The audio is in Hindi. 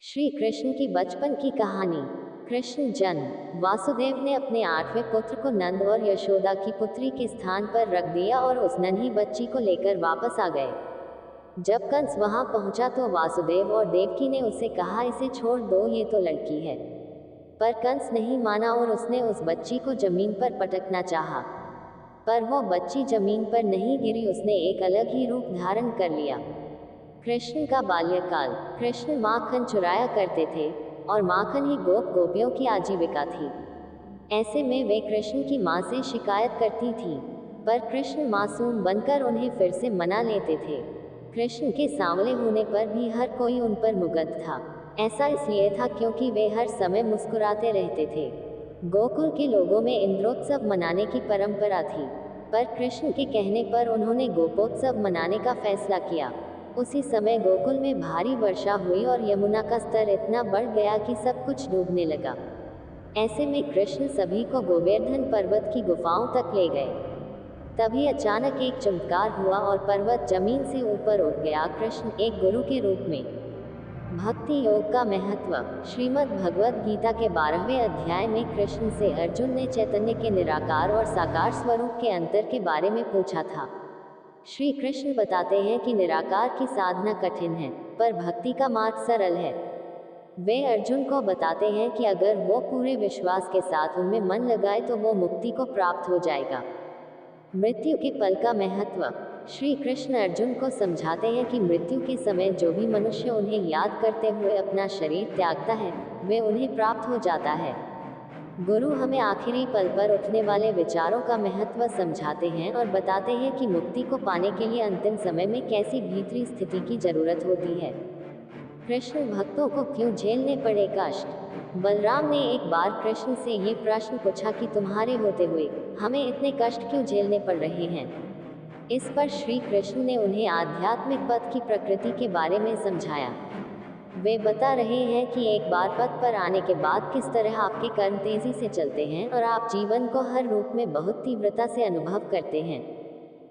श्री कृष्ण की बचपन की कहानी। कृष्ण जन्म। वासुदेव ने अपने 8वें पुत्र को नंद और यशोदा की पुत्री के स्थान पर रख दिया और उस नन्ही बच्ची को लेकर वापस आ गए। जब कंस वहां पहुंचा तो वासुदेव और देवकी ने उसे कहा, इसे छोड़ दो, ये तो लड़की है। पर कंस नहीं माना और उसने उस बच्ची को जमीन पर पटकना चाहा, पर वो बच्ची जमीन पर नहीं गिरी, उसने एक अलग ही रूप धारण कर लिया। कृष्ण का बाल्यकाल। कृष्ण माखन चुराया करते थे और माखन ही गोप गोपियों की आजीविका थी। ऐसे में वे कृष्ण की मां से शिकायत करती थीं, पर कृष्ण मासूम बनकर उन्हें फिर से मना लेते थे। कृष्ण के सांवले होने पर भी हर कोई उन पर मुग्ध था। ऐसा इसलिए था क्योंकि वे हर समय मुस्कुराते रहते थे। गोकुल के लोगों में इंद्रोत्सव मनाने की परंपरा थी, पर कृष्ण के कहने पर उन्होंने गोपोत्सव मनाने का फैसला किया। उसी समय गोकुल में भारी वर्षा हुई और यमुना का स्तर इतना बढ़ गया कि सब कुछ डूबने लगा। ऐसे में कृष्ण सभी को गोवर्धन पर्वत की गुफाओं तक ले गए। तभी अचानक एक चमत्कार हुआ और पर्वत जमीन से ऊपर उठ गया। कृष्ण एक गुरु के रूप में। भक्ति योग का महत्व। श्रीमद् भगवद गीता के 12वें अध्याय में कृष्ण से अर्जुन ने चैतन्य के निराकार और साकार स्वरूप के अंतर के बारे में पूछा था। श्री कृष्ण बताते हैं कि निराकार की साधना कठिन है, पर भक्ति का मार्ग सरल है। वे अर्जुन को बताते हैं कि अगर वो पूरे विश्वास के साथ उनमें मन लगाए तो वो मुक्ति को प्राप्त हो जाएगा। मृत्यु के पल का महत्व। श्री कृष्ण अर्जुन को समझाते हैं कि मृत्यु के समय जो भी मनुष्य उन्हें याद करते हुए अपना शरीर त्यागता है, वे उन्हें प्राप्त हो जाता है। गुरु हमें आखिरी पल पर उठने वाले विचारों का महत्व समझाते हैं और बताते हैं कि मुक्ति को पाने के लिए अंतिम समय में कैसी भीतरी स्थिति की जरूरत होती है। कृष्ण भक्तों को क्यों झेलने पड़े कष्ट। बलराम ने एक बार कृष्ण से ये प्रश्न पूछा कि तुम्हारे होते हुए हमें इतने कष्ट क्यों झेलने पड़ रहे हैं। इस पर श्री कृष्ण ने उन्हें आध्यात्मिक पथ की प्रकृति के बारे में समझाया। वे बता रहे हैं कि एक बार पथ पर आने के बाद किस तरह आपके कर्म तेजी से चलते हैं और आप जीवन को हर रूप में बहुत तीव्रता से अनुभव करते हैं।